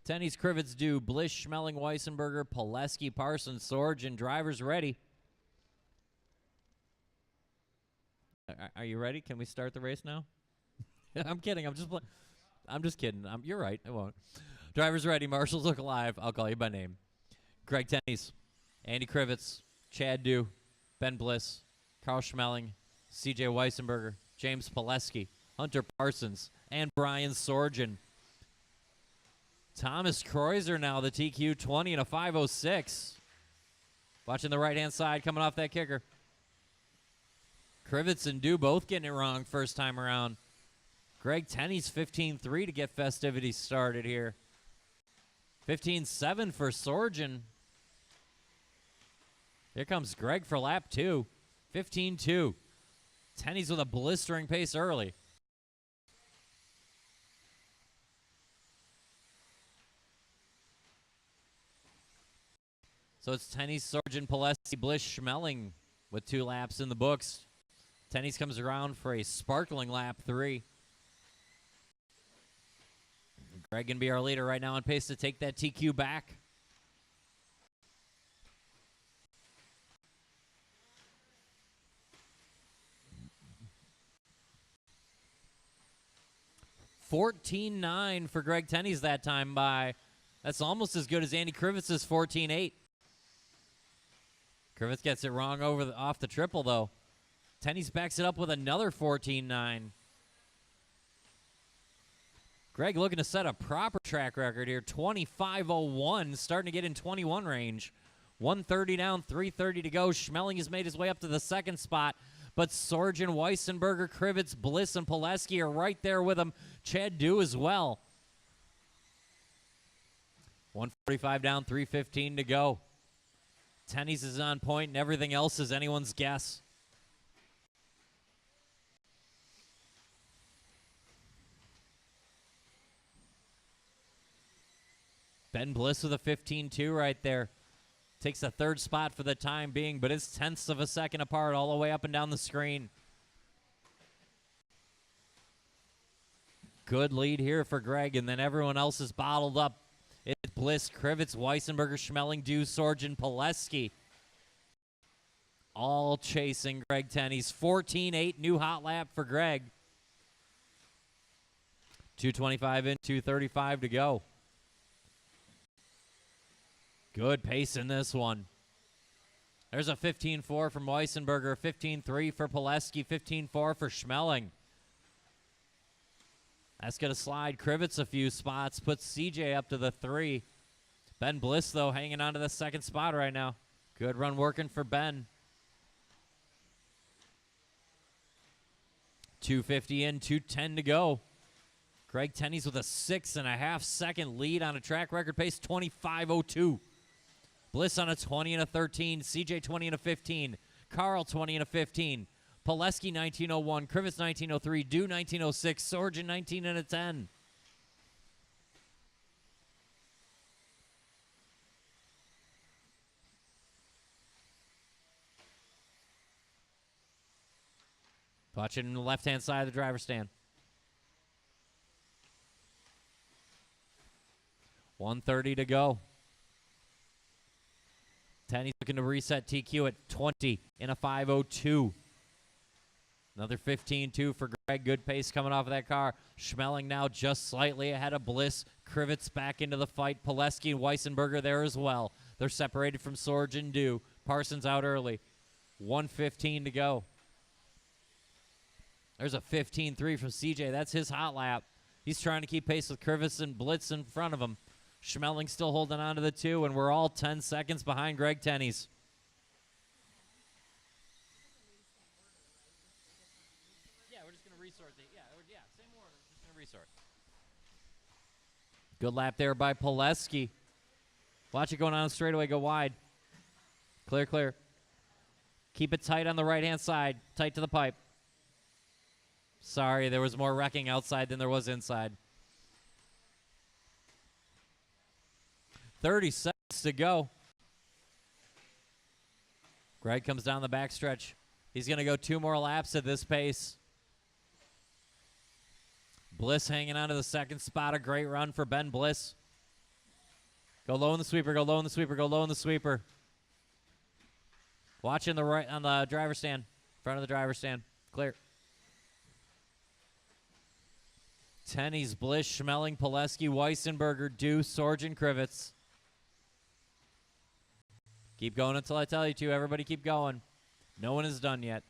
Tennies, Krivitz, do Bliss, Schmeling, Weissenberger, Poleske, Parsons, Sorgen. Drivers ready. Are you ready? Can we start the race now? I'm kidding. I'm just kidding. You're right. I won't. Drivers ready. Marshals look alive. I'll call you by name. Greg Tennies, Andy Krivitz, Chad Dew, Ben Bliss, Karl Schmeling, CJ Weissenberger, James Poleske, Hunter Parsons, and Brian Sorgen. Thomas Kreuzer now, the TQ 20 and a 5:06. Watching the right-hand side, coming off that kicker. Krivitz and Dew both getting it wrong first time around. Greg Tennies 15-3 to get festivities started here. 15-7 for Sorgen. Here comes Greg for lap 2. 15-2. Tennies with a blistering pace early. So it's Tennies, Sorgen, Poleske, Bliss, Schmeling with 2 laps in the books. Tennies comes around for a sparkling lap 3. Greg can be our leader right now on pace to take that TQ back. $14.9 for Greg Tennies that time by. That's almost as good as Andy Krivitz's 14.8. Krivitz gets it wrong off the triple, though. Tennies backs it up with another 14.9. Greg looking to set a proper track record here. 25.01, starting to get in 21 range. 130 down, 330 to go. Schmeling has made his way up to the second spot, but Sorgen, Weissenberger, Krivitz, Bliss, and Poleske are right there with him. Chad Dew as well. 145 down, 315 to go. Tennies is on point, and everything else is anyone's guess. Ben Bliss with a 15-2 right there. Takes the third spot for the time being, but it's tenths of a second apart all the way up and down the screen. Good lead here for Greg, and then everyone else is bottled up. It's Bliss, Krivitz, Weissenberger, Schmeling, Dew, Sorgen, Poleske. All chasing Greg Tennies. 14.8, new hot lap for Greg. 2:25 in, 2:35 to go. Good pace in this one. There's a 15.4 from Weissenberger, 15.3 for Poleske, 15.4 for Schmeling. That's going to slide Krivitz a few spots, puts CJ up to the 3. Ben Bliss, though, hanging on to the second spot right now. Good run working for Ben. 2:50 in, 2:10 to go. Greg Tennies with a 6.5 second lead on a track record pace, 25.02. Bliss on a 20 and a 13. CJ 20 and a 15. Karl 20 and a 15. Poleske 19.01. Krivitz 19.03. Dew 19.06. Sorgen 19 and a 10. Watching the left-hand side of the driver's stand. 1:30 to go. Tennies looking to reset TQ at 20 in a 5:02. Another 15.2 for Greg. Good pace coming off of that car. Schmeling now just slightly ahead of Bliss. Krivitz back into the fight. Poleske and Weissenberger there as well. They're separated from Sorgen Dew. Parsons out early. 1:15 to go. There's a 15.3 from CJ. That's his hot lap. He's trying to keep pace with Krivitz and Blitz in front of him. Schmeling still holding on to the 2, and we're all 10 seconds behind Greg Tennies. Yeah, we're just going to resort. Same order. Just going to resort. Good lap there by Poleske. Watch it going on straightaway, go wide. Clear, clear. Keep it tight on the right-hand side. Tight to the pipe. Sorry, there was more wrecking outside than there was inside. 30 seconds to go. Greg comes down the backstretch. He's going to go 2 more laps at this pace. Bliss hanging on to the second spot. A great run for Ben Bliss. Go low in the sweeper, go low in the sweeper, go low in the sweeper. Watching the right on the driver's stand. Front of the driver's stand. Clear. Tennies, Bliss, Schmeling, Poleske, Weissenberger, Deuce, Sorgen, Krivitz. Keep going until I tell you to. Everybody keep going. No one is done yet.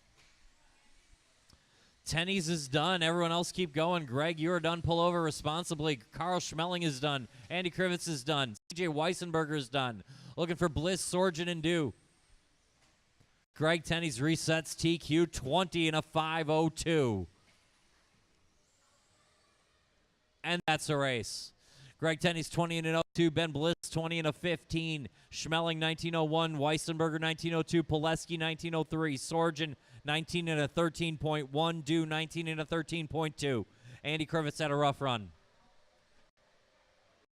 Tennies is done. Everyone else keep going. Greg, you are done. Pull over responsibly. Karl Schmeling is done. Andy Krivitz is done. CJ Weissenberger is done. Looking for Bliss, Sorgen, and Dew. Greg Tennies resets TQ 20 and a 5:02. And that's a race. Greg Tennies 20 and an 02. Ben Bliss 20 and a 15. Schmeling 1901. Weissenberger 1902. Poleske 1903. Sorgen 19 and a 13.1. Dew 19 and a 13.2. Andy Krivitz had a rough run.